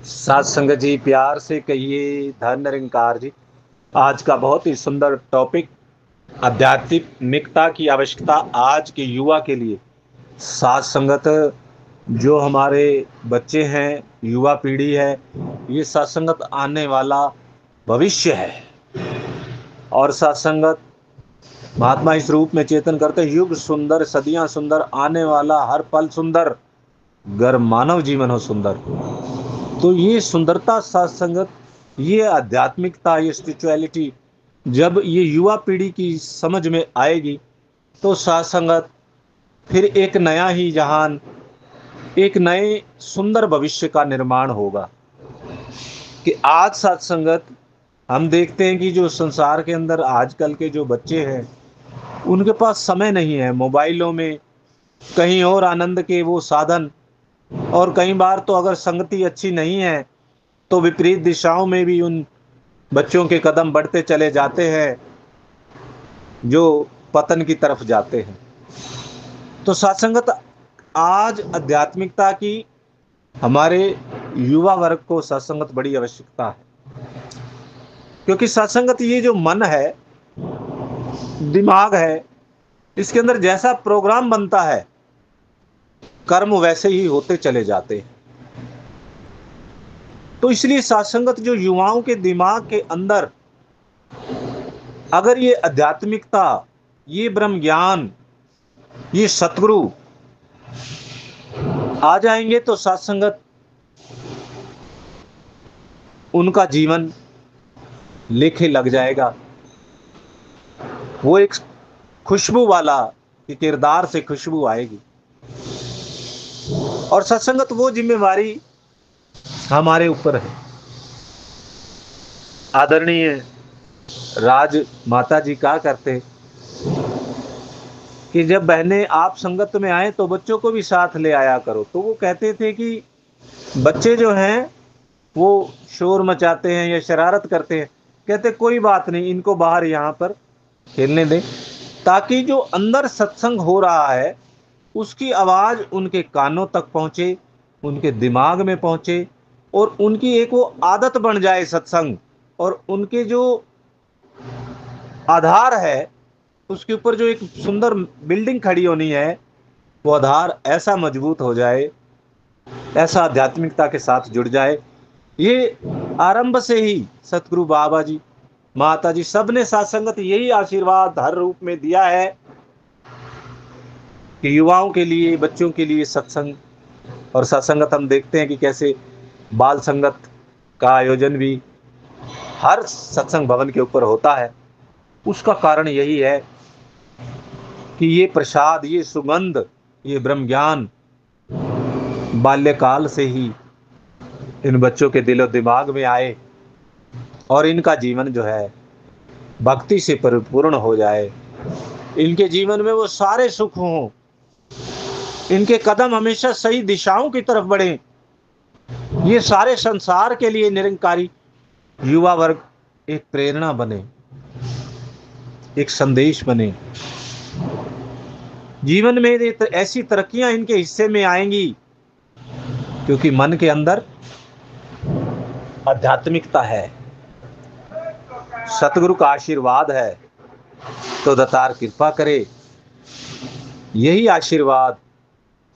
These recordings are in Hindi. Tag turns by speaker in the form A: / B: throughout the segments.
A: सात संगत जी, प्यार से कहिए धन निरंकार जी। आज का बहुत ही सुंदर टॉपिक, आध्यात्मिकता की आवश्यकता आज के युवा के लिए। सात संगत, जो हमारे बच्चे हैं, युवा पीढ़ी है, ये सात संगत आने वाला भविष्य है। और सात संगत महात्मा इस रूप में चेतन करते, युग सुंदर सदियां सुंदर, आने वाला हर पल सुंदर, गर मानव जीवन हो सुंदर। तो ये सुंदरता सत्संगत, ये आध्यात्मिकता, ये स्पिरिचुअलिटी जब ये युवा पीढ़ी की समझ में आएगी तो सत्संगत फिर एक नया ही जहान, एक नए सुंदर भविष्य का निर्माण होगा। कि आज सत्संगत हम देखते हैं कि जो संसार के अंदर आजकल के जो बच्चे हैं, उनके पास समय नहीं है, मोबाइलों में कहीं और आनंद के वो साधन। और कई बार तो अगर संगति अच्छी नहीं है तो विपरीत दिशाओं में भी उन बच्चों के कदम बढ़ते चले जाते हैं, जो पतन की तरफ जाते हैं। तो सत्संगत आज आध्यात्मिकता की, हमारे युवा वर्ग को सत्संगत बड़ी आवश्यकता है। क्योंकि सत्संगत, ये जो मन है, दिमाग है, इसके अंदर जैसा प्रोग्राम बनता है, कर्म वैसे ही होते चले जाते हैं। तो इसलिए सत्संगत जो युवाओं के दिमाग के अंदर, अगर ये आध्यात्मिकता, ये ब्रह्म ज्ञान, ये सतगुरु आ जाएंगे तो सत्संगत उनका जीवन लेखे लग जाएगा। वो एक खुशबू वाला, कि किरदार से खुशबू आएगी। और सत्संगत वो जिम्मेवारी हमारे ऊपर है। आदरणीय राज माता जी कहा करते कि जब बहनें आप संगत में आए तो बच्चों को भी साथ ले आया करो। तो वो कहते थे कि बच्चे जो हैं वो शोर मचाते हैं या शरारत करते हैं, कहते कोई बात नहीं, इनको बाहर यहाँ पर खेलने दें, ताकि जो अंदर सत्संग हो रहा है उसकी आवाज उनके कानों तक पहुंचे, उनके दिमाग में पहुंचे, और उनकी एक वो आदत बन जाए सत्संग। और उनके जो आधार है, उसके ऊपर जो एक सुंदर बिल्डिंग खड़ी होनी है, वो आधार ऐसा मजबूत हो जाए, ऐसा आध्यात्मिकता के साथ जुड़ जाए। ये आरंभ से ही सतगुरु बाबा जी, माता जी, सबने सत्संगत यही आशीर्वाद हर रूप में दिया है कि युवाओं के लिए, बच्चों के लिए सत्संग। और सत्संगत हम देखते हैं कि कैसे बाल संगत का आयोजन भी हर सत्संग भवन के ऊपर होता है। उसका कारण यही है कि ये प्रसाद, ये सुगंध, ये ब्रह्म ज्ञान बाल्यकाल से ही इन बच्चों के दिलो दिमाग में आए और इनका जीवन जो है भक्ति से परिपूर्ण हो जाए। इनके जीवन में वो सारे सुख हों, इनके कदम हमेशा सही दिशाओं की तरफ बढ़े। ये सारे संसार के लिए निरंकारी युवा वर्ग एक प्रेरणा बने, एक संदेश बने। जीवन में ऐसी तरक्कियां इनके हिस्से में आएंगी क्योंकि मन के अंदर आध्यात्मिकता है, सतगुरु का आशीर्वाद है। तो दातार कृपा करे, यही आशीर्वाद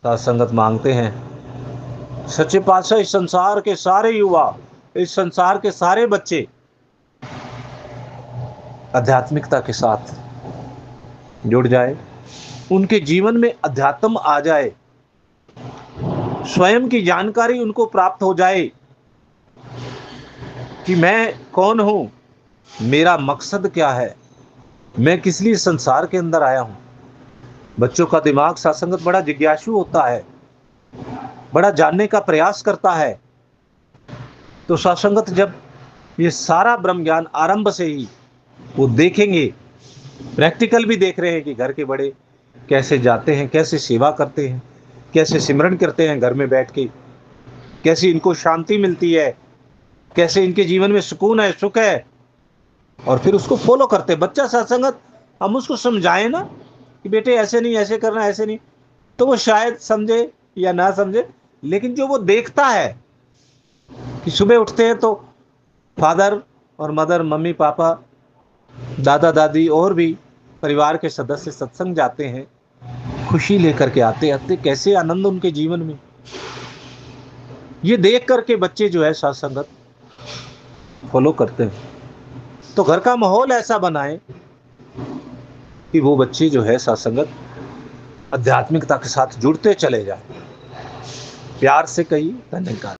A: सत्संगत मांगते हैं। सच्चे पातशाह इस संसार के सारे युवा, इस संसार के सारे बच्चे आध्यात्मिकता के साथ जुड़ जाए, उनके जीवन में अध्यात्म आ जाए, स्वयं की जानकारी उनको प्राप्त हो जाए कि मैं कौन हूं, मेरा मकसद क्या है, मैं किस लिए संसार के अंदर आया हूं। बच्चों का दिमाग सत्संगत बड़ा जिज्ञासु होता है, बड़ा जानने का प्रयास करता है। तो सत्संगत जब ये सारा ब्रह्म ज्ञान आरंभ से ही वो देखेंगे, प्रैक्टिकल भी देख रहे हैं कि घर के बड़े कैसे जाते हैं, कैसे सेवा करते हैं, कैसे सिमरन करते हैं घर में बैठ के, कैसे इनको शांति मिलती है, कैसे इनके जीवन में सुकून है, सुख है, और फिर उसको फॉलो करते हैं। बच्चा सत्संगत हम उसको समझाएं ना कि बेटे ऐसे नहीं, ऐसे करना, ऐसे नहीं, तो वो शायद समझे या ना समझे, लेकिन जो वो देखता है कि सुबह उठते हैं तो फादर और मदर, मम्मी पापा, दादा दादी और भी परिवार के सदस्य सत्संग जाते हैं, खुशी लेकर के आते आते कैसे आनंद उनके जीवन में। ये देख करके बच्चे जो है सत्संगत फॉलो करते हैं। तो घर का माहौल ऐसा बनाए कि वो बच्चे जो है सत्संगत आध्यात्मिकता के साथ जुड़ते चले जाए। प्यार से कहिए, धन्यवाद।